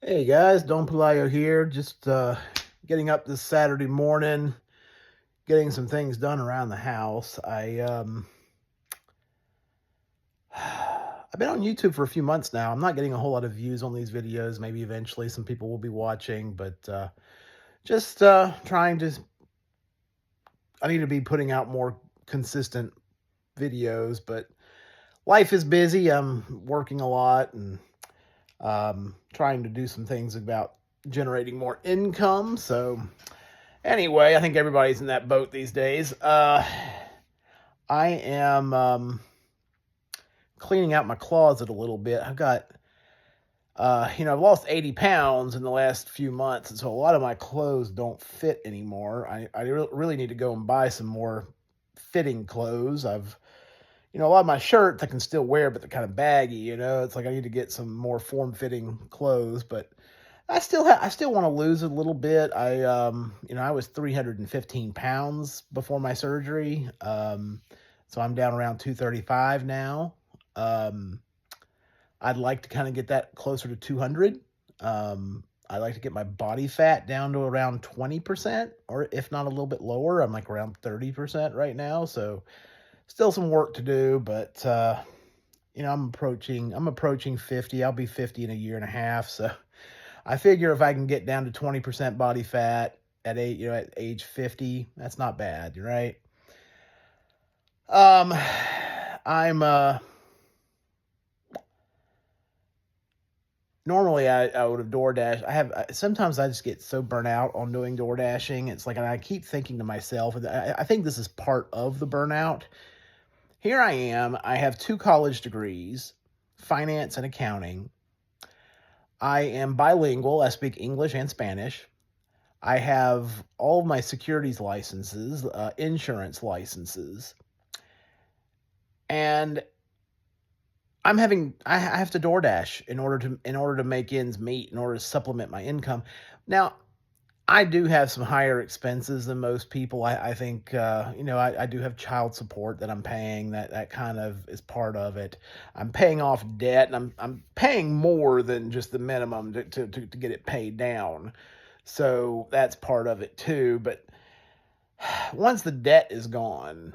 Hey guys, Don Pelayo here. Just getting up this Saturday morning, getting some things done around the house. I've been on YouTube for a few months now. I'm not getting a whole lot of views on these videos. Maybe eventually some people will be watching, but just trying to. I need to be putting out more consistent videos, but life is busy. I'm working a lot and trying to do some things about generating more income. So anyway, I think everybody's in that boat these days. I am cleaning out my closet a little bit. I've lost 80 pounds in the last few months, and so a lot of my clothes don't fit anymore. I really need to go and buy some more fitting clothes. A lot of my shirts I can still wear, but they're kind of baggy, It's like I need to get some more form-fitting clothes, but I still want to lose a little bit. I was 315 pounds before my surgery. So I'm down around 235 now. Um, I'd like to kind of get that closer to 200. I'd like to get my body fat down to around 20%, or if not a little bit lower. I'm like around 30% right now. So still some work to do, but I'm approaching 50. I'll be 50 in a year and a half. So I figure if I can get down to 20% body fat at age 50, that's not bad, right? Um, I'm Normally I would have DoorDash. Sometimes I just get so burnt out on doing door dashing. It's like, and I keep thinking to myself, and I think this is part of the burnout. Here I am. I have 2 college degrees, finance and accounting. I am bilingual. I speak English and Spanish. I have all of my securities licenses, insurance licenses, and I have to DoorDash in order to make ends meet, in order to supplement my income. Now, I do have some higher expenses than most people. I think I do have child support that I'm paying. That kind of is part of it. I'm paying off debt, and I'm paying more than just the minimum to get it paid down. So that's part of it too. But once the debt is gone,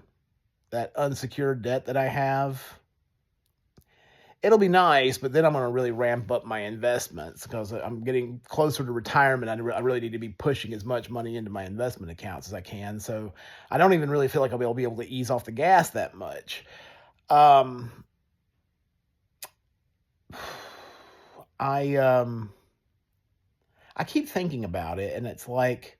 that unsecured debt that I have, it'll be nice, but then I'm going to really ramp up my investments because I'm getting closer to retirement. I really need to be pushing as much money into my investment accounts as I can. So I don't even really feel like I'll be able to ease off the gas that much. Um, I I keep thinking about it, and it's like,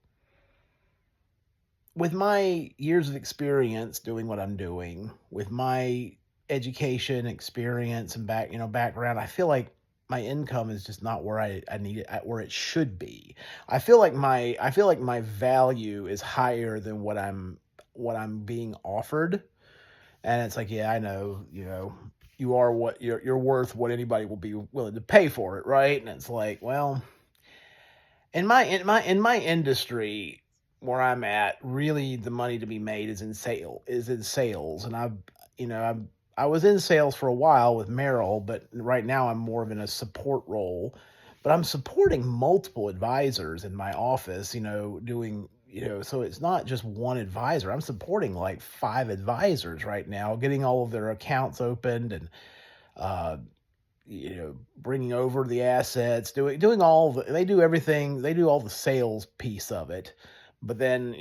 with my years of experience doing what I'm doing, with my education, experience, and background, I feel like my income is just not where I need it at, where it should be. I feel like my value is higher than what I'm being offered. And it's like, yeah, I know, you're worth what anybody will be willing to pay for it, right? And it's like, well, in my industry where I'm at, really the money to be made is in sales. And I was in sales for a while with Merrill, but right now I'm more of in a support role. But I'm supporting multiple advisors in my office, doing, so it's not just one advisor. I'm supporting like 5 advisors right now, getting all of their accounts opened, and uh bringing over the assets, doing they do everything. They do all the sales piece of it. But then,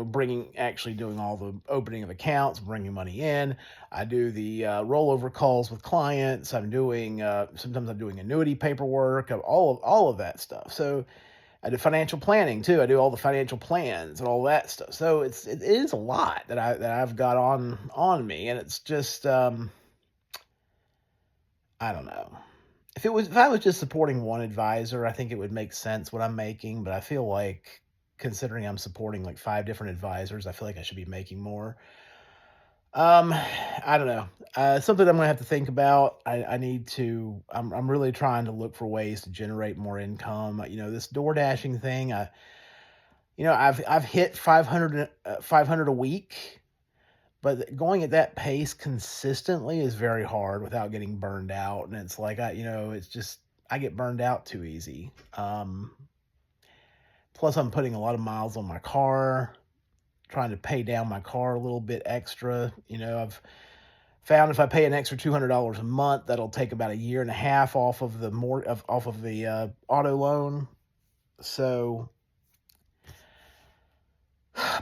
bringing actually doing all the opening of accounts, bringing money in. I do the rollover calls with clients. Sometimes I'm doing annuity paperwork, of all of that stuff. So I do financial planning too. I do all the financial plans and all that stuff. So it is a lot that I've got on me, and it's just I don't know. If I was just supporting one advisor, I think it would make sense what I'm making, but I feel like, considering I'm supporting like 5 different advisors, I feel like I should be making more. I don't know. Something I'm gonna have to think about. I need to. I'm really trying to look for ways to generate more income. This door dashing thing. I've hit 500 a week, but going at that pace consistently is very hard without getting burned out. And it's like, it's just, I get burned out too easy. Plus, I'm putting a lot of miles on my car, trying to pay down my car a little bit extra. I've found if I pay an extra $200 a month, that'll take about a year and a half off of the auto loan. So,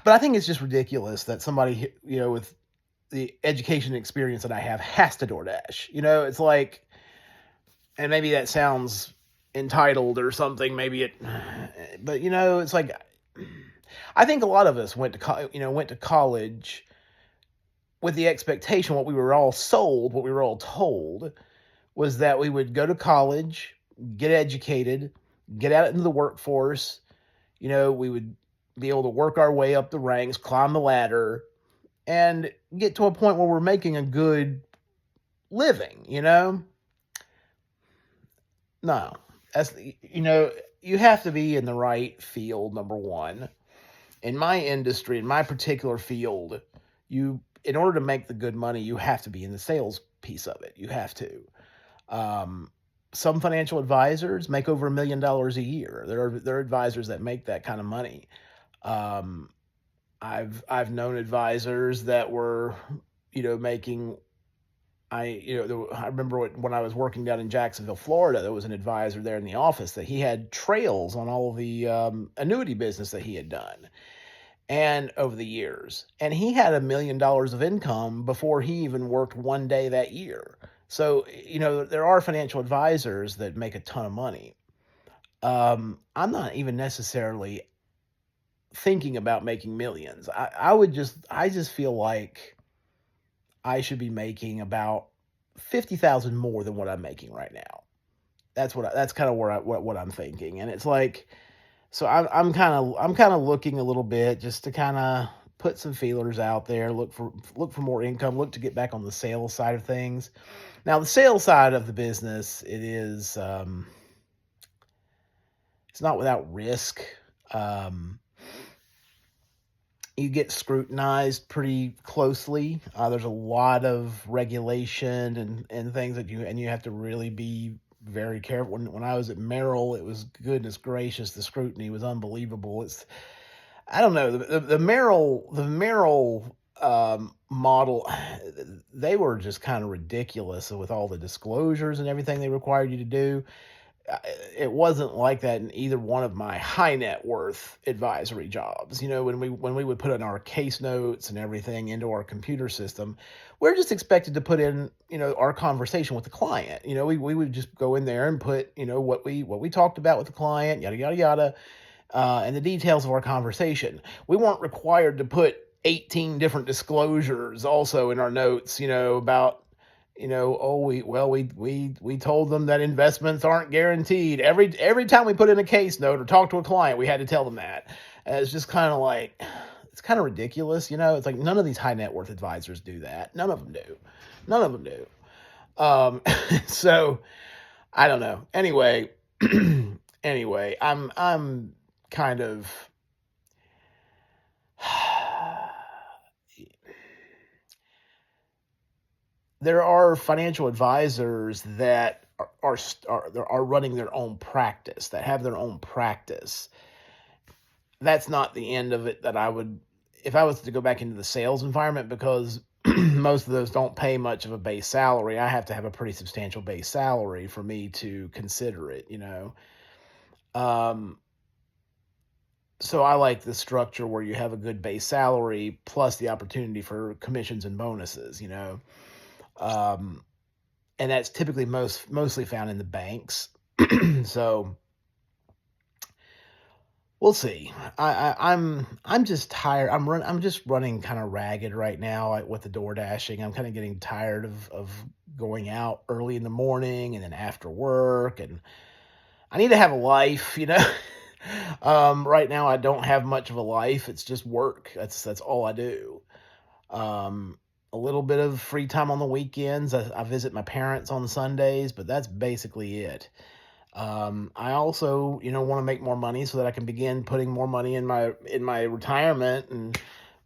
but I think it's just ridiculous that somebody with the education experience that I have has to DoorDash. It's like, and maybe that sounds entitled or something. But it's like, I think a lot of us went to college with the expectation, what we were all sold, what we were all told, was that we would go to college, get educated, get out into the workforce. We would be able to work our way up the ranks, climb the ladder, and get to a point where we're making a good living. No, you have to be in the right field, number one. In my industry, in my particular field, in order to make the good money, you have to be in the sales piece of it. You have to. Some financial advisors make over $1 million a year. There are advisors that make that kind of money. I've known advisors that were, making. I remember when I was working down in Jacksonville, Florida, there was an advisor there in the office that he had trails on all of the annuity business that he had done, and over the years, and he had $1 million of income before he even worked one day that year. So there are financial advisors that make a ton of money. I'm not even necessarily thinking about making millions. I just feel like I should be making about 50,000 more than what I'm making right now. That's kind of what I'm thinking. And it's like, so I'm kind of looking a little bit just to kind of put some feelers out there, look for more income, look to get back on the sales side of things. Now, the sales side of the business, it's not without risk. You get scrutinized pretty closely. There's a lot of regulation and things that you have to really be very careful. When I was at Merrill, it was, goodness gracious, the scrutiny was unbelievable. I don't know, the Merrill model, they were just kind of ridiculous with all the disclosures and everything they required you to do. It wasn't like that in either one of my high net worth advisory jobs. When we would put in our case notes and everything into our computer system, we're just expected to put in, our conversation with the client. We would just go in there and put, what we talked about with the client, yada, yada, yada, and the details of our conversation. We weren't required to put 18 different disclosures also in our notes, about, we told them that investments aren't guaranteed. Every time we put in a case note or talk to a client, we had to tell them that. And it's just kind of like, it's kind of ridiculous. It's like none of these high net worth advisors do that. None of them do. So I don't know. Anyway, I'm kind of, there are financial advisors that are running their own practice, that have their own practice. That's not the end of it that I would, if I was to go back into the sales environment, because most of those don't pay much of a base salary. I have to have a pretty substantial base salary for me to consider it, So I like the structure where you have a good base salary plus the opportunity for commissions and bonuses, and that's typically mostly found in the banks. So we'll see. I'm just tired. I'm just running kind of ragged right now with the door dashing. I'm kind of getting tired of going out early in the morning and then after work, and I need to have a life, Right now I don't have much of a life. It's just work. That's all I do. A little bit of free time on the weekends. I visit my parents on Sundays, but that's basically it. I also, want to make more money so that I can begin putting more money in my retirement and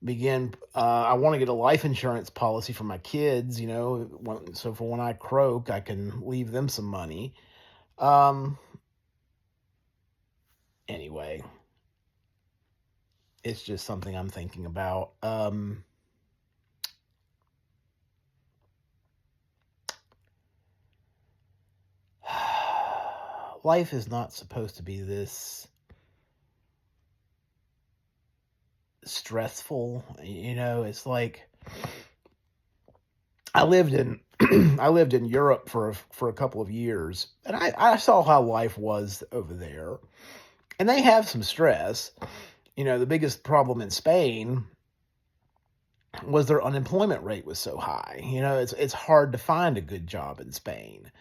begin. I want to get a life insurance policy for my kids, so for when I croak, I can leave them some money. Um, anyway, it's just something I'm thinking about. Life is not supposed to be this stressful. It's like I lived in I lived in Europe for a couple of years, and I saw how life was over there. And they have some stress. The biggest problem in Spain was their unemployment rate was so high. It's hard to find a good job in Spain.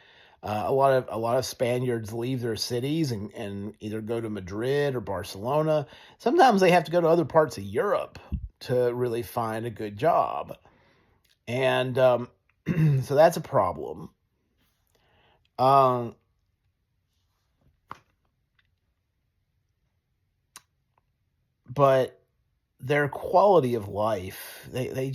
A lot of Spaniards leave their cities and either go to Madrid or Barcelona. Sometimes they have to go to other parts of Europe to really find a good job, and so that's a problem. Um, but their quality of life, they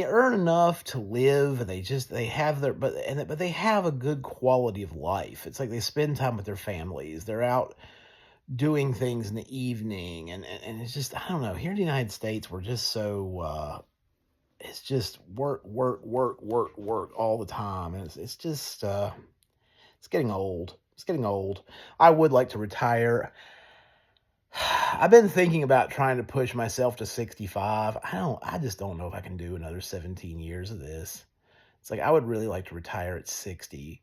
earn enough to live, and they have but they have a good quality of life. It's like they spend time with their families. They're out doing things in the evening, and it's just, I don't know. Here in the United States, we're just so it's just work, work, work, work, work all the time, and it's just it's getting old. It's getting old. I would like to retire. I've been thinking about trying to push myself to 65. I just don't know if I can do another 17 years of this. It's like I would really like to retire at 60.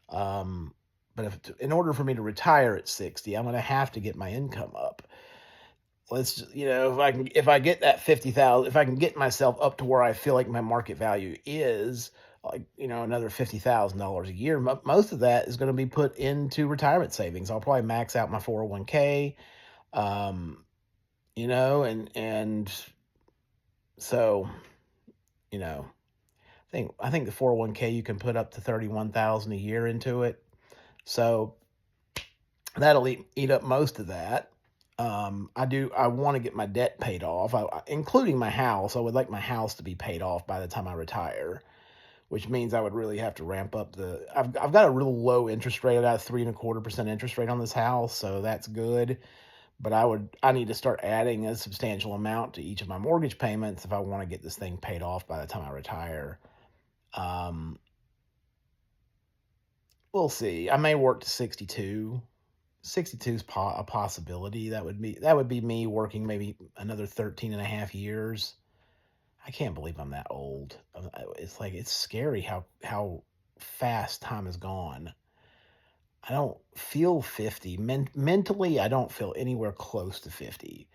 Um, but in order for me to retire at 60, I'm going to have to get my income up. If I get that 50,000, if I can get myself up to where I feel like my market value is, like, another $50,000 a year, most of that is going to be put into retirement savings. I'll probably max out my 401k. Um, and so, I think the 401k, you can put up to 31,000 a year into it. So that'll eat up most of that. I want to get my debt paid off, including my house. I would like my house to be paid off by the time I retire, which means I would really have to ramp up I've got a real low interest rate. I got a 3.25% interest rate on this house, so that's good. But I need to start adding a substantial amount to each of my mortgage payments if I want to get this thing paid off by the time I retire. Um, we'll see. I may work to 62. 62 is a possibility. That would be me working maybe another 13 and a half years. I can't believe I'm that old. It's like, it's scary how fast time is gone. I don't feel 50. Mentally, I don't feel anywhere close to 50.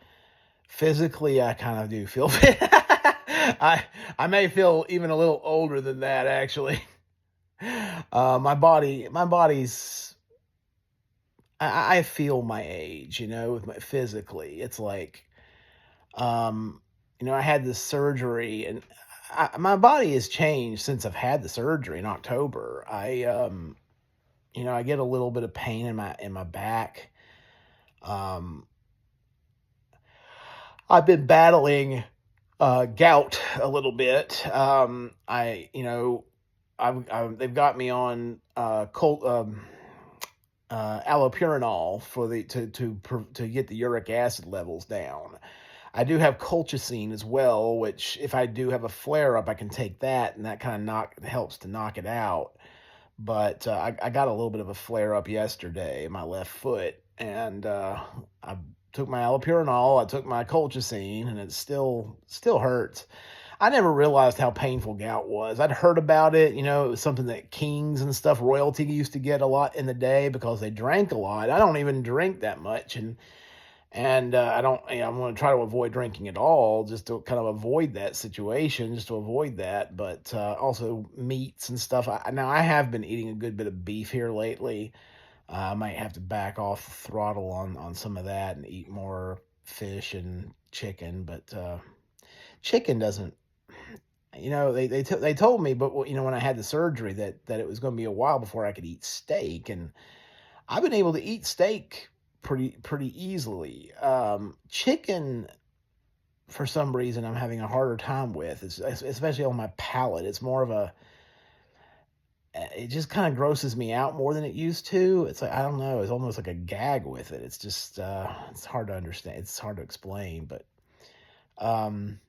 Physically, I kind of do feel I may feel even a little older than that, actually. My body's I feel my age, with my physically. It's like, I had this surgery, and my body has changed since I've had the surgery in October. I get a little bit of pain in my back. Um, I've been battling gout a little bit. They've got me on allopurinol for to get the uric acid levels down. I do have colchicine as well, which if I do have a flare up, I can take that, and that kind of helps to knock it out. But I got a little bit of a flare up yesterday in my left foot, and I took my allopurinol, I took my colchicine, and it still hurts. I never realized how painful gout was. I'd heard about it. It was something that kings and stuff, royalty, used to get a lot in the day because they drank a lot. I don't even drink that much, and I don't. I'm going to try to avoid drinking at all, just to kind of avoid that situation, just to avoid that. But also meats and stuff. Now I have been eating a good bit of beef here lately. I might have to back off the throttle on some of that and eat more fish and chicken. But chicken doesn't. They told me, but when I had the surgery, that it was going to be a while before I could eat steak, and I've been able to eat steak pretty easily. Chicken, for some reason, I'm having a harder time with, especially on my palate. It's more of a it just kind of grosses me out more than it used to. It's like, I don't know, it's almost like a gag with it. It's just it's hard to understand. It's hard to explain, but um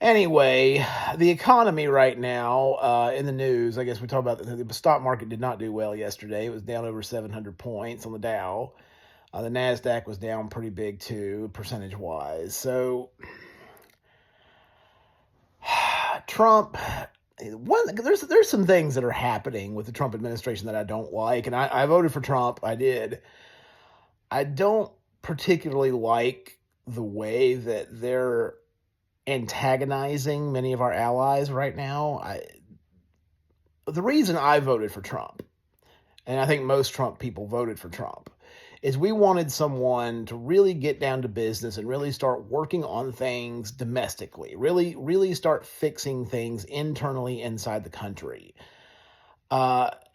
anyway, the economy right now in the news, I guess we talked about the stock market did not do well yesterday. It was down over 700 points on the Dow. The Nasdaq was down pretty big too, percentage wise. So Trump, there's some things that are happening with the Trump administration that I don't like, and I voted for Trump. I did. I don't particularly like the way that they're antagonizing many of our allies right now. The reason I voted for Trump, and I think most Trump people voted for Trump, is we wanted someone to really get down to business and really start working on things domestically, really start fixing things internally inside the country.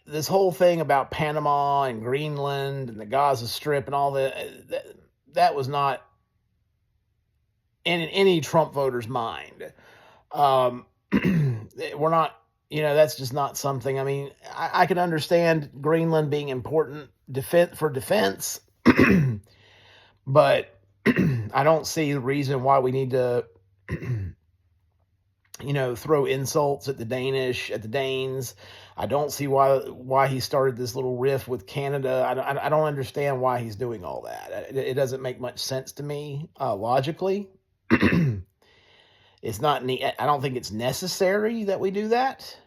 This whole thing about Panama and Greenland and the Gaza Strip and all that was not in any Trump voter's mind. We're not, that's just not something. I mean, I can understand Greenland being important for defense, but I don't see the reason why we need to, throw insults at the Danes. I don't see why he started this little riff with Canada. I don't understand why he's doing all that. It doesn't make much sense to me logically. It's not. I don't think it's necessary that we do that.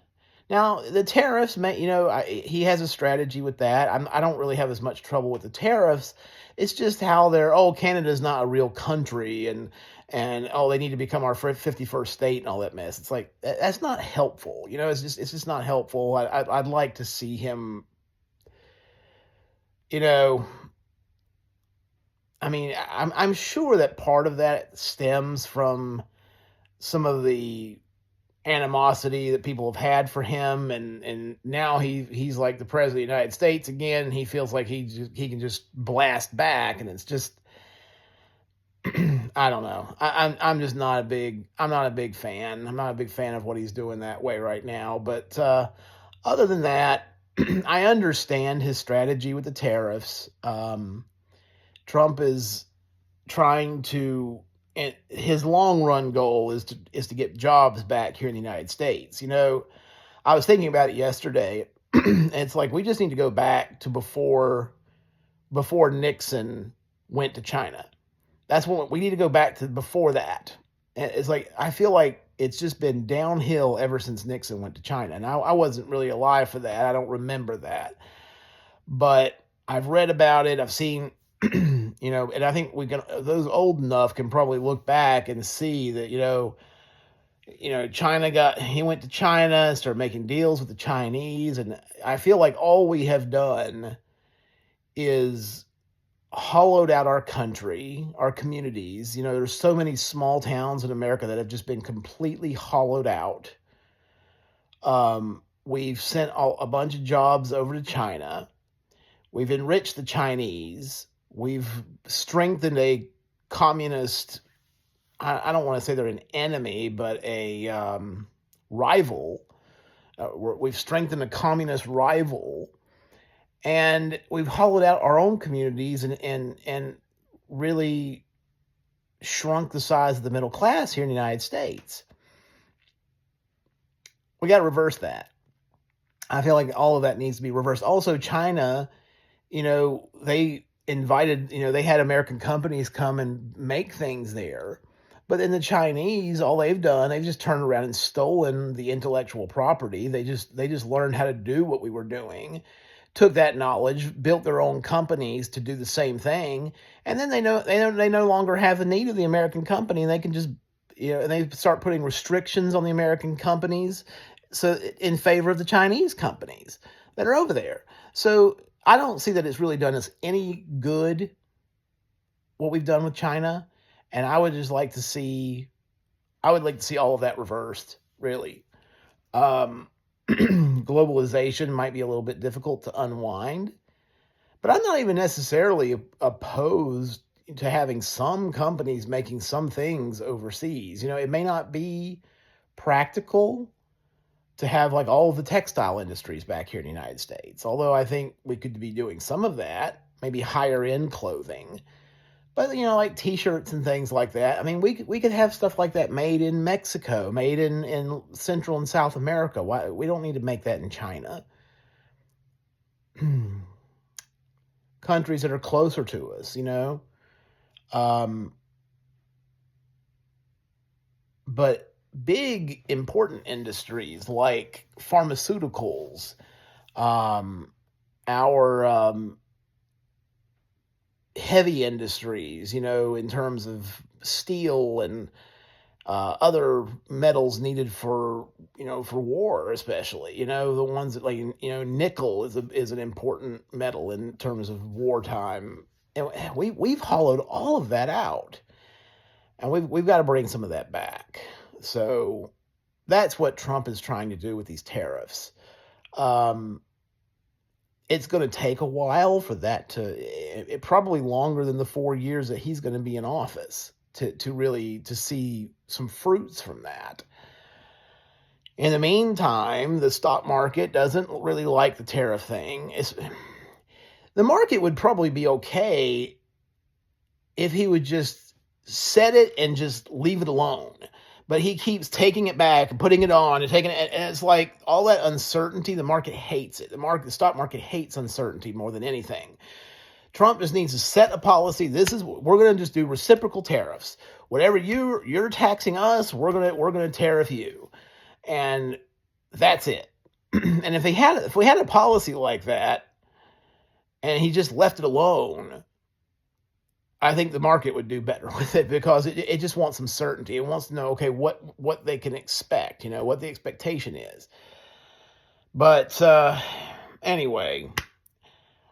Now the tariffs, he has a strategy with that. I don't really have as much trouble with the tariffs. It's just how Canada's not a real country, and they need to become our 51st state and all that mess. It's like that's not helpful. It's just not helpful. I'd like to see him. I mean, I'm sure that part of that stems from some of the animosity that people have had for him, and now he's like the president of the United States again. He feels like he can just blast back, and it's just I don't know. I'm just not a big fan. I'm not a big fan of what he's doing that way right now. But other than that, I understand his strategy with the tariffs. Trump is trying to, and his long run goal is to get jobs back here in the United States. I was thinking about it yesterday. It's like we just need to go back to before Nixon went to China. That's what we need to go back to before that. And it's like I feel like it's just been downhill ever since Nixon went to China. And I wasn't really alive for that. I don't remember that. But I've read about it. I've seen and I think those old enough can probably look back and see that, he went to China and started making deals with the Chinese. And I feel like all we have done is hollowed out our country, our communities. There's so many small towns in America that have just been completely hollowed out. We've sent a bunch of jobs over to China. We've enriched the Chinese. We've strengthened a communist, I don't want to say they're an enemy, but a rival. We've strengthened a communist rival, and we've hollowed out our own communities and really shrunk the size of the middle class here in the United States. We got to reverse that. I feel like all of that needs to be reversed. Also, China, they invited, they had American companies come and make things there. But then the Chinese, all they've done, they've just turned around and stolen the intellectual property. They just learned how to do what we were doing, took that knowledge, built their own companies to do the same thing, and then they no longer have the need of the American company, and they can just and they start putting restrictions on the American companies, so in favor of the Chinese companies that are over there. So I don't see that it's really done us any good, what we've done with China. And I would like to see all of that reversed, really. Globalization might be a little bit difficult to unwind, but I'm not even necessarily opposed to having some companies making some things overseas. It may not be practical, to have like all of the textile industries back here in the United States. Although I think we could be doing some of that, maybe higher end clothing. But like T-shirts and things like that. I mean, we could have stuff like that made in Mexico, made in Central and South America. Why we don't need to make that in China? Countries that are closer to us. Um, but big important industries like pharmaceuticals, our heavy industries, in terms of steel and other metals needed for war, especially, the ones that, like, nickel is an important metal in terms of wartime. And we've hollowed all of that out, and we've got to bring some of that back. So that's what Trump is trying to do with these tariffs. It's going to take a while for that it probably longer than the 4 years that he's going to be in office to really see some fruits from that. In the meantime, the stock market doesn't really like the tariff thing. The market would probably be okay if he would just set it and just leave it alone. But he keeps taking it back and putting it on and taking it. And it's like all that uncertainty, the market hates it. The stock market hates uncertainty more than anything. Trump just needs to set a policy. We're going to just do reciprocal tariffs. Whatever you're taxing us, we're going to tariff you. And that's it. And if we had a policy like that and he just left it alone, I think the market would do better with it, because it just wants some certainty. It wants to know, okay, what they can expect, what the expectation is. But anyway,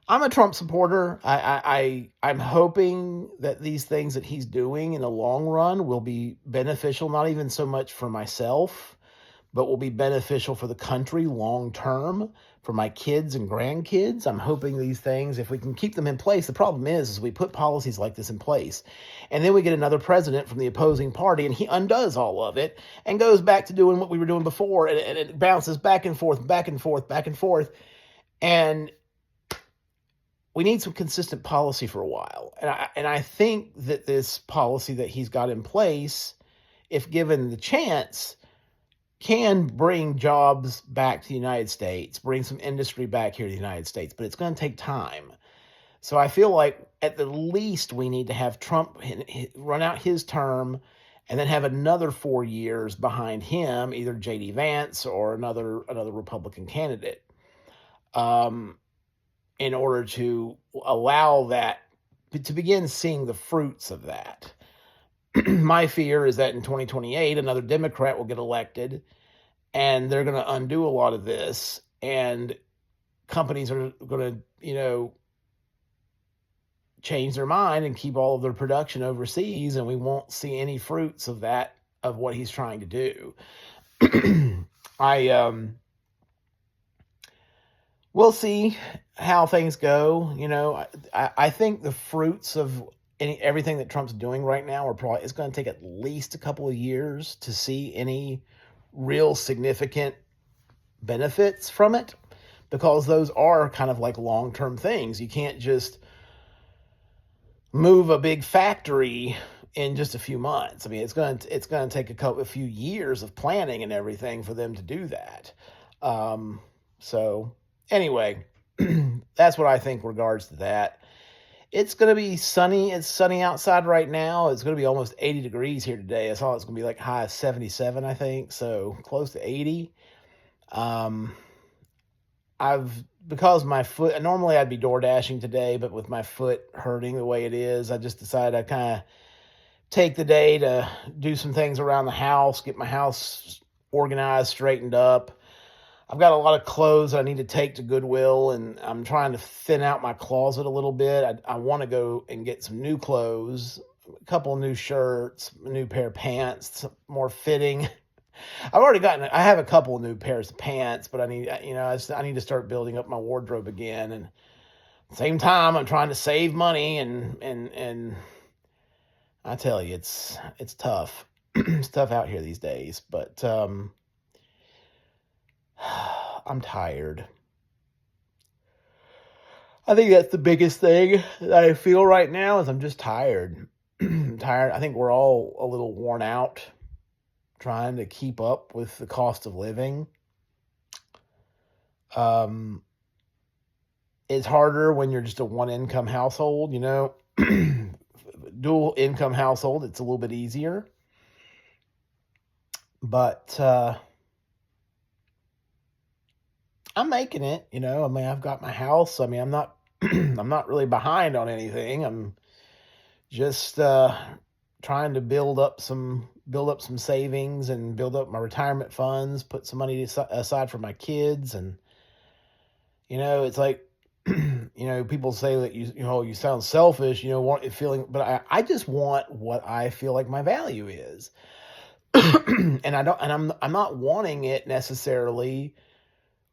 I'm a Trump supporter. I'm hoping that these things that he's doing in the long run will be beneficial, not even so much for myself, but will be beneficial for the country long term, for my kids and grandkids. I'm hoping these things, if we can keep them in place. The problem is we put policies like this in place, and then we get another president from the opposing party, and he undoes all of it and goes back to doing what we were doing before, and it bounces back and forth, back and forth, back and forth. And we need some consistent policy for a while. And I think that this policy that he's got in place, if given the chance, can bring jobs back to the United States, bring some industry back here to the United States, but it's going to take time. So I feel like at the least we need to have Trump run out his term and then have another 4 years behind him, either J.D. Vance or another Republican candidate, in order to allow that, to begin seeing the fruits of that. My fear is that in 2028, another Democrat will get elected, and they're going to undo a lot of this, and companies are going to, change their mind and keep all of their production overseas, and we won't see any fruits of that, of what he's trying to do. We'll see how things go. I think the fruits of everything that Trump's doing right now it's going to take at least a couple of years to see any real significant benefits from it, because those are kind of like long-term things. You can't just move a big factory in just a few months. I mean, it's going to take a few years of planning and everything for them to do that. So anyway, that's what I think in regards to that. It's going to be sunny. It's sunny outside right now. It's going to be almost 80 degrees here today. I saw it's going to be like high of 77, I think. So close to 80. Because my foot, normally I'd be door dashing today, but with my foot hurting the way it is, I just decided I'd kind of take the day to do some things around the house, get my house organized, straightened up. I've got a lot of clothes I need to take to Goodwill, and I'm trying to thin out my closet a little bit. I want to go and get some new clothes, a couple of new shirts, a new pair of pants, more fitting. I have a couple of new pairs of pants, but I need to start building up my wardrobe again. And at the same time, I'm trying to save money, and I tell you, it's tough. It's tough out here these days, but I'm tired. I think that's the biggest thing that I feel right now is I'm just tired. Tired. I think we're all a little worn out trying to keep up with the cost of living. Um, it's harder when you're just a one income household, dual income household, it's a little bit easier. But I'm making it, I mean, I've got my house. I mean, I'm not I'm not really behind on anything. I'm just trying to build up some savings and build up my retirement funds, put some money aside for my kids. And it's like people say that you sound selfish, want feeling, but I just want what I feel like my value is. And I'm not wanting it necessarily,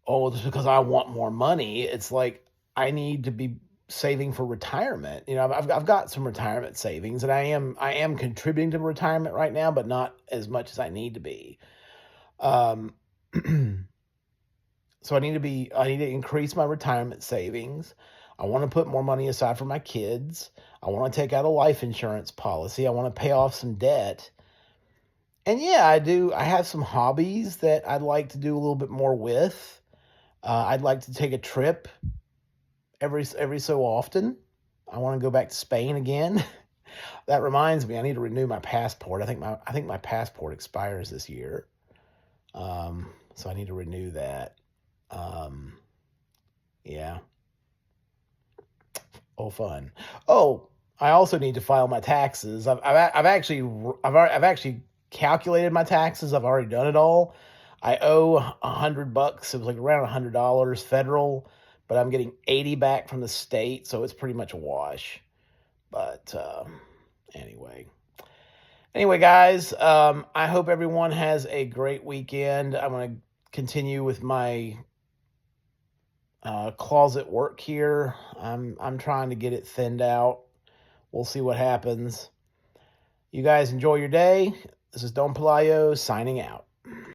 oh, just because I want more money. It's like I need to be saving for retirement. I've got some retirement savings, and I am contributing to retirement right now, but not as much as I need to be. Um, so I need to increase my retirement savings. I want to put more money aside for my kids. I want to take out a life insurance policy. I want to pay off some debt. And yeah, I do. I have some hobbies that I'd like to do a little bit more with. I'd like to take a trip every so often. I want to go back to Spain again. That reminds me, I need to renew my passport. I think my passport expires this year. So I need to renew that. Um, yeah. Oh, fun. Oh, I also need to file my taxes. I've actually calculated my taxes. I've already done it all. I owe $100. It was like around $100 federal, but I'm getting 80 back from the state, so it's pretty much a wash. But anyway, guys, I hope everyone has a great weekend. I'm gonna continue with my closet work here. I'm trying to get it thinned out. We'll see what happens. You guys enjoy your day. This is Don Pelayo signing out.